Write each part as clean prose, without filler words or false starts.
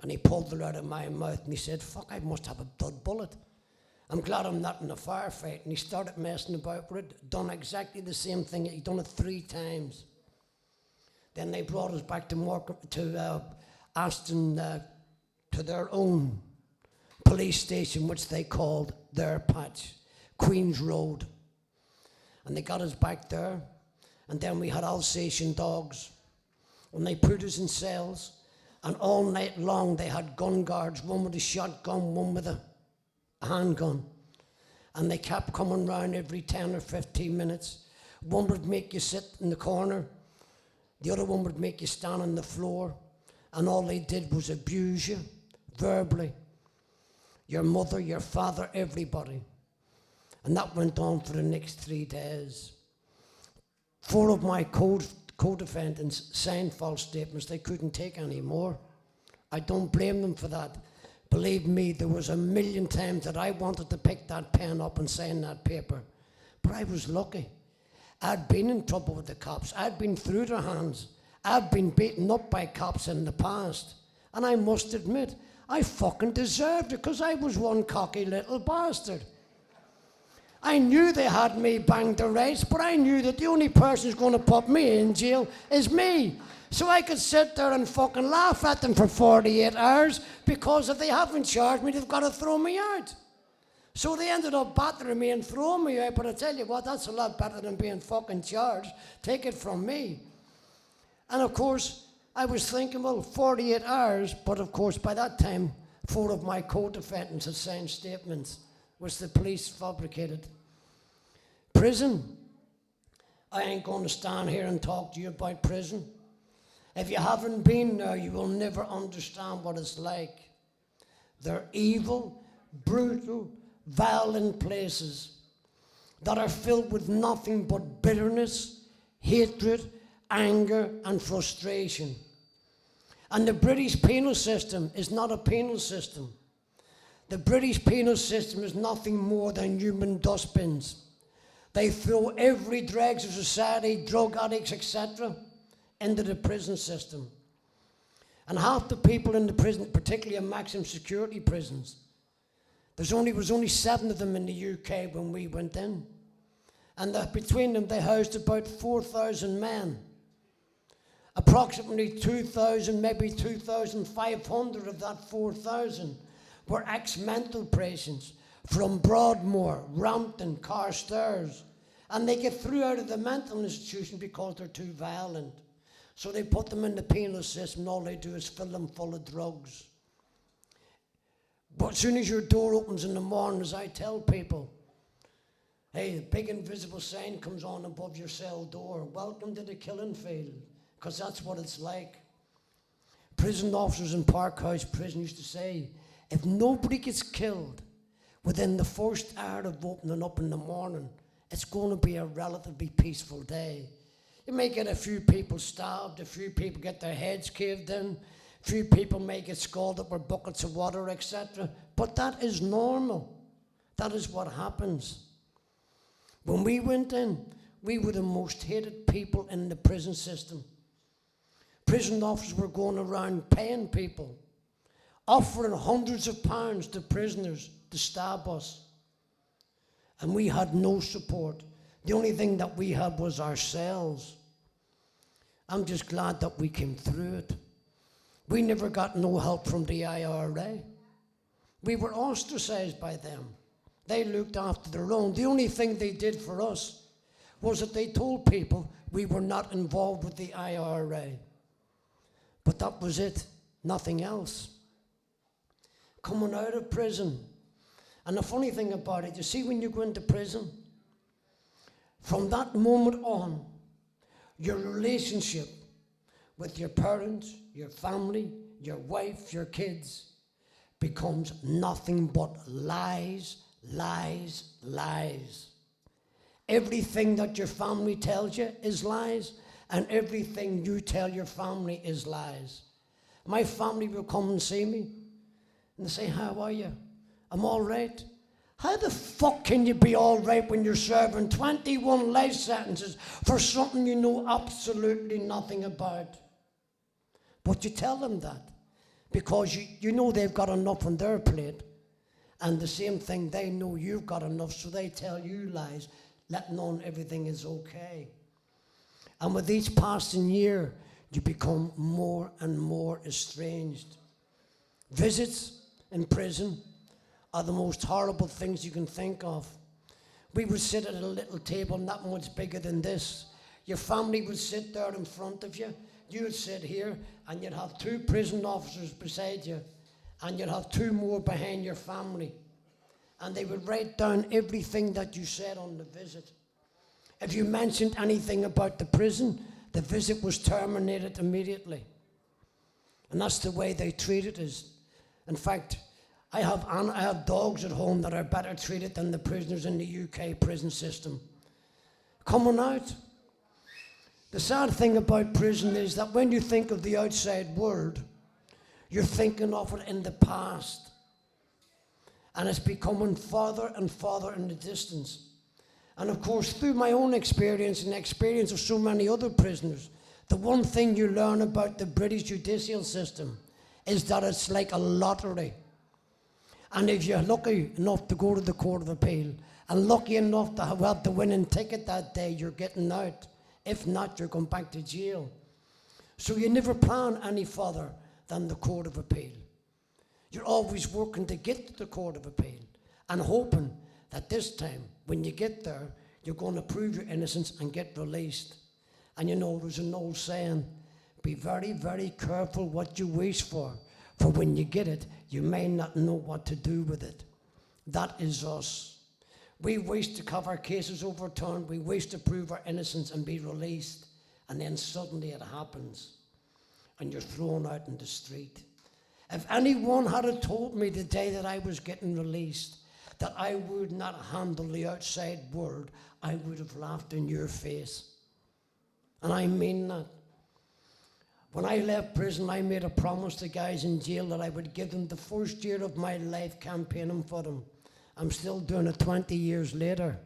And he pulled it out of my mouth and he said, fuck, I must have a dud bullet. I'm glad I'm not in a firefight. And he started messing about with it, done exactly the same thing. He'd done it 3 times. Then they brought us back to Aston, to their own police station, which they called their patch, Queen's Road. And they got us back there. And then we had Alsatian dogs. And they put us in cells. And all night long they had gun guards, one with a shotgun, one with a handgun. And they kept coming round every 10 or 15 minutes. One would make you sit in the corner. The other one would make you stand on the floor. And all they did was abuse you, verbally. Your mother, your father, everybody. And that went on for the next 3 days. 4 of my co-defendants signed false statements. They couldn't take any more. I don't blame them for that. Believe me, there was a million times that I wanted to pick that pen up and sign that paper. But I was lucky. I'd been in trouble with the cops. I'd been through their hands. I'd been beaten up by cops in the past. And I must admit, I fucking deserved it because I was one cocky little bastard. I knew they had me banged to rights, but I knew that the only person who's going to put me in jail is me. So I could sit there and fucking laugh at them for 48 hours because if they haven't charged me, they've got to throw me out. So they ended up battering me and throwing me out, but I tell you what, that's a lot better than being fucking charged. Take it from me. And of course, I was thinking, well, 48 hours, but of course, by that time, 4 of my co-defendants had signed statements, which the police fabricated. Prison. I ain't going to stand here and talk to you about prison. If you haven't been there, you will never understand what it's like. They're evil, brutal, violent places that are filled with nothing but bitterness, hatred, anger, and frustration. And the British penal system is not a penal system. The British penal system is nothing more than human dustbins. They throw every dregs of society, drug addicts, etc., into the prison system. And half the people in the prison, particularly in maximum security prisons, there was only 7 of them in the UK when we went in. And between them, they housed about 4,000 men. Approximately 2,000, maybe 2,500 of that 4,000 were ex-mental patients from Broadmoor, Rampton, Carstairs. And they get thrown out of the mental institution because they're too violent. So they put them in the penal system and all they do is fill them full of drugs. But as soon as your door opens in the morning, as I tell people, hey, the big invisible sign comes on above your cell door. Welcome to the killing field, because that's what it's like. Prison officers in Parkhouse Prison used to say, if nobody gets killed within the first hour of opening up in the morning, it's going to be a relatively peaceful day. You may get a few people stabbed, a few people get their heads caved in, a few people may get scalded with buckets of water, etc. But that is normal. That is what happens. When we went in, we were the most hated people in the prison system. Prison officers were going around paying people, offering hundreds of pounds to prisoners to stab us. And we had no support. The only thing that we had was ourselves. I'm just glad that we came through it. We never got no help from the IRA. We were ostracized by them. They looked after their own. The only thing they did for us was that they told people we were not involved with the IRA. But that was it, nothing else. Coming out of prison. And the funny thing about it, you see when you go into prison, from that moment on, your relationship with your parents, your family, your wife, your kids, becomes nothing but lies, lies, lies. Everything that your family tells you is lies, and everything you tell your family is lies. My family will come and see me, and they say, how are you? I'm all right. How the fuck can you be all right when you're serving 21 life sentences for something you know absolutely nothing about? But you tell them that because you know they've got enough on their plate. And the same thing, they know you've got enough, so they tell you lies, letting on everything is okay. And with each passing year, you become more and more estranged. Visits in prison are the most horrible things you can think of. We would sit at a little table not much bigger than this. Your family would sit there in front of you. You would sit here, and you'd have 2 prison officers beside you, and you'd have 2 more behind your family. And they would write down everything that you said on the visit. If you mentioned anything about the prison, the visit was terminated immediately. And that's the way they treated us. In fact, I have dogs at home that are better treated than the prisoners in the UK prison system. Coming out. The sad thing about prison is that when you think of the outside world, you're thinking of it in the past. And it's becoming farther and farther in the distance. And of course, through my own experience and the experience of so many other prisoners, the one thing you learn about the British judicial system is that it's like a lottery. And if you're lucky enough to go to the Court of Appeal and lucky enough to have the winning ticket that day, you're getting out. If not, you're going back to jail. So you never plan any further than the Court of Appeal. You're always working to get to the Court of Appeal and hoping that this time, when you get there, you're going to prove your innocence and get released. And you know, there's an old saying, be very, very careful what you wish for when you get it, you may not know what to do with it. That is us. We wish to have our cases overturned, we wish to prove our innocence and be released, and then suddenly it happens, and you're thrown out in the street. If anyone had told me the day that I was getting released that I would not handle the outside world, I would have laughed in your face. And I mean that. When I left prison, I made a promise to guys in jail that I would give them the first year of my life campaigning for them. I'm still doing it 20 years later.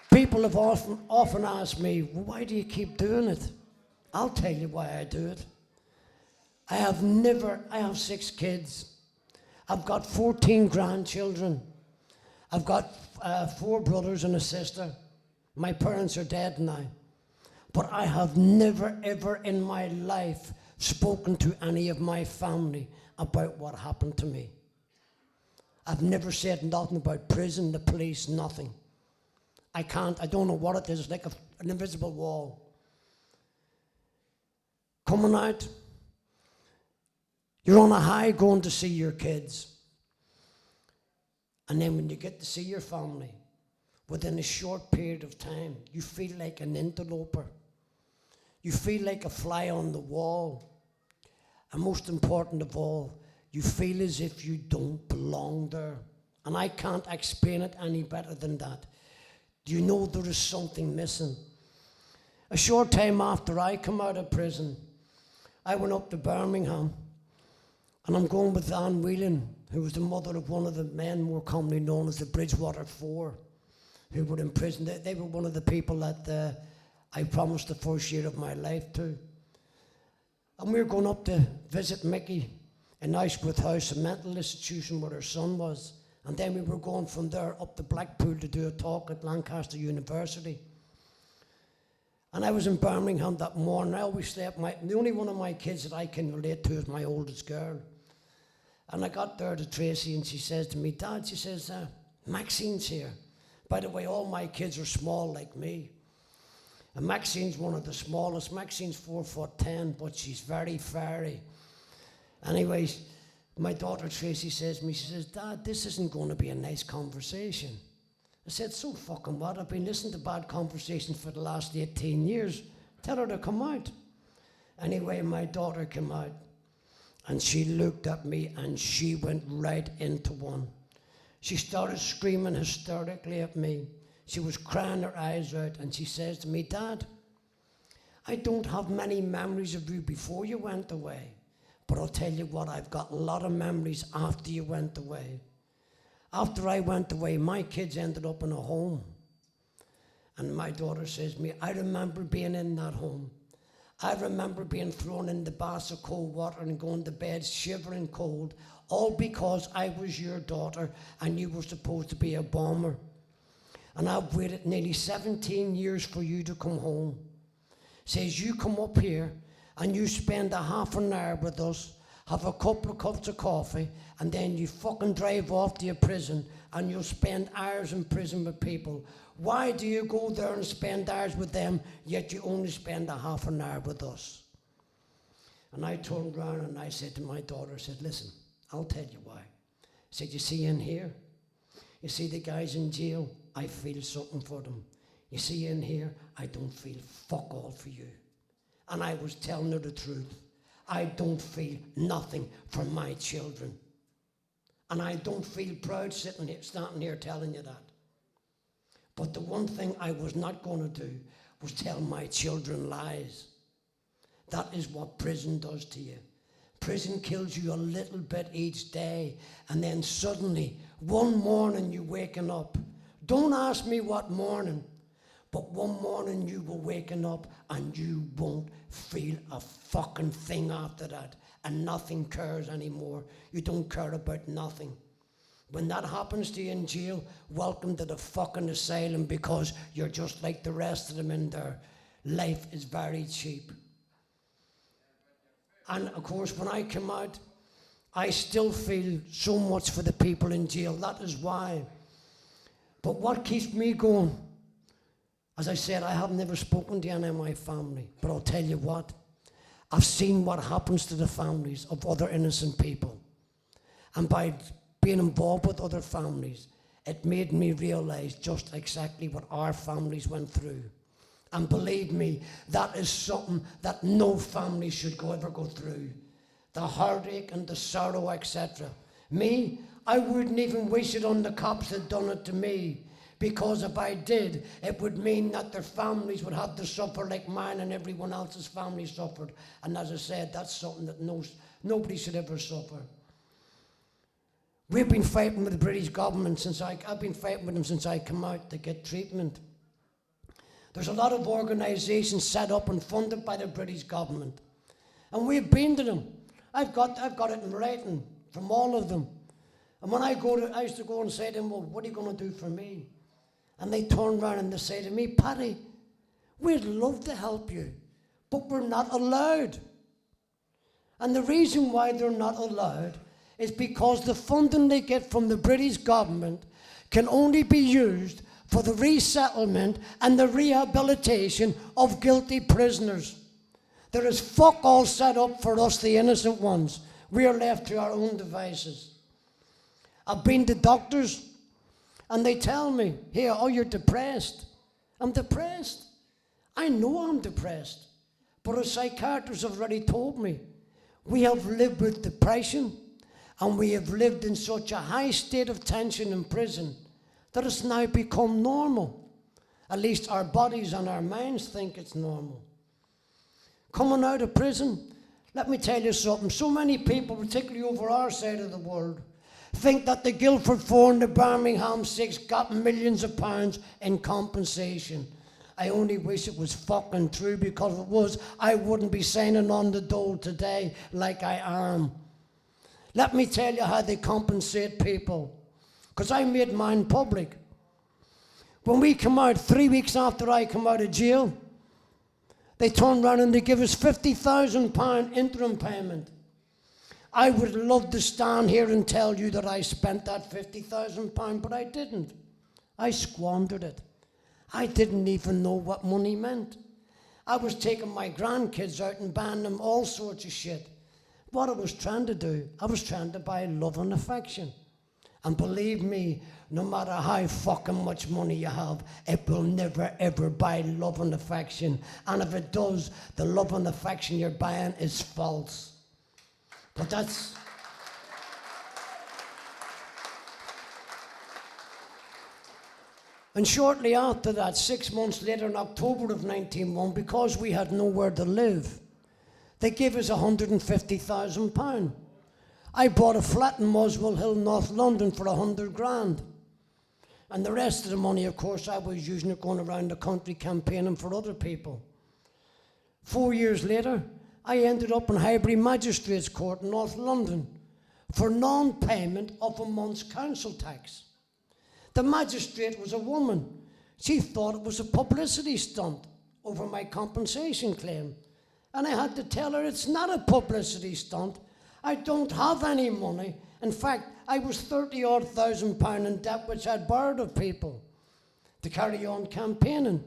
People have often asked me, well, why do you keep doing it? I'll tell you why I do it. I have 6 kids. I've got 14 grandchildren. I've got 4 brothers and a sister. My parents are dead now. But I have never, ever in my life spoken to any of my family about what happened to me. I've never said nothing about prison, the police, nothing. I don't know what it is. It's like an invisible wall. Coming out, you're on a high going to see your kids. And then when you get to see your family, within a short period of time, you feel like an interloper. You feel like a fly on the wall. And most important of all, you feel as if you don't belong there. And I can't explain it any better than that. Do you know there is something missing? A short time after I come out of prison, I went up to Birmingham, and I'm going with Anne Whelan, who was the mother of one of the men more commonly known as the Bridgewater Four, who were in prison. They were one of the people that I promised the first year of my life to. And we were going up to visit Mickey in Ashworth House, a mental institution where her son was. And then we were going from there up to Blackpool to do a talk at Lancaster University. And I was in Birmingham that morning. I always slept. The only one of my kids that I can relate to is my oldest girl. And I got there to Tracy, and she says to me, Dad, she says, Maxine's here. By the way, all my kids are small like me. And Maxine's one of the smallest. Maxine's 4'10", but she's very fiery. Anyways, my daughter Tracy says to me, she says, Dad, this isn't going to be a nice conversation. I said, so fucking what? I've been listening to bad conversations for the last 18 years. Tell her to come out. Anyway, my daughter came out, and she looked at me, and she went right into one. She started screaming hysterically at me. She was crying her eyes out, and she says to me, Dad, I don't have many memories of you before you went away. But I'll tell you what, I've got a lot of memories after you went away. After I went away, my kids ended up in a home. And my daughter says to me, I remember being in that home. I remember being thrown in the bath of cold water and going to bed shivering cold, all because I was your daughter and you were supposed to be a bomber. And I've waited nearly 17 years for you to come home. Says you come up here and you spend a half an hour with us, have a couple of cups of coffee, and then you fucking drive off to your prison and you'll spend hours in prison with people. Why do you go there and spend hours with them, yet you only spend a half an hour with us? And I turned around and I said to my daughter, I said, listen, I'll tell you why. I said, you see in here, you see the guys in jail, I feel something for them. You see in here, I don't feel fuck all for you. And I was telling her the truth. I don't feel nothing for my children. And I don't feel proud standing here telling you that. But the one thing I was not going to do was tell my children lies. That is what prison does to you. Prison kills you a little bit each day, and then suddenly, one morning you're waking up. Don't ask me what morning, but one morning you were waking up and you won't feel a fucking thing after that, and nothing cares anymore. You don't care about nothing. When that happens to you in jail, welcome to the fucking asylum, because you're just like the rest of them in there. Life is very cheap. And of course, when I come out, I still feel so much for the people in jail. That is why. But what keeps me going, as I said, I have never spoken to any of my family, but I'll tell you what, I've seen what happens to the families of other innocent people. And by being involved with other families, it made me realize just exactly what our families went through. And believe me, that is something that no family should ever go through. The heartache and the sorrow, etc. Me, I wouldn't even wish it on the cops that done it to me, because if I did, it would mean that their families would have to suffer like mine and everyone else's family suffered. And as I said, that's something that nobody should ever suffer. We've been fighting with the British government since I've been fighting with them since I came out to get treatment. There's a lot of organisations set up and funded by the British government. And we've been to them. I've got it in writing from all of them. And when I used to go and say to them, well, what are you going to do for me? And they turn around and they say to me, Paddy, we'd love to help you, but we're not allowed. And the reason why they're not allowed is because the funding they get from the British government can only be used for the resettlement and the rehabilitation of guilty prisoners. There is fuck all set up for us, the innocent ones. We are left to our own devices. I've been to doctors and they tell me, here, oh, you're depressed. I'm depressed. I know I'm depressed. But a psychiatrist have already told me, we have lived with depression and we have lived in such a high state of tension in prison that it's now become normal. At least our bodies and our minds think it's normal. Coming out of prison, let me tell you something. So many people, particularly over our side of the world, think that the Guildford 4 and the Birmingham 6 got millions of pounds in compensation. I only wish it was fucking true, because if it was, I wouldn't be signing on the dole today like I am. Let me tell you how they compensate people, because I made mine public. When we come out, 3 weeks after I come out of jail, they turn around and they give us £50,000 interim payment. I would love to stand here and tell you that I spent that £50,000, but I didn't. I squandered it. I didn't even know what money meant. I was taking my grandkids out and buying them all sorts of shit. What I was trying to do, I was trying to buy love and affection. And believe me, no matter how fucking much money you have, it will never ever buy love and affection. And if it does, the love and affection you're buying is false. But that's... And shortly after that, 6 months later, in October of 1991, because we had nowhere to live, they gave us £150,000. I bought a flat in Muswell Hill, North London for 100 grand. And the rest of the money, of course, I was using it going around the country campaigning for other people. 4 years later, I ended up in Highbury Magistrates Court in North London for non-payment of a month's council tax. The magistrate was a woman. She thought it was a publicity stunt over my compensation claim. And I had to tell her it's not a publicity stunt. I don't have any money. In fact, I was 30,000 odd in debt which I'd borrowed of people to carry on campaigning.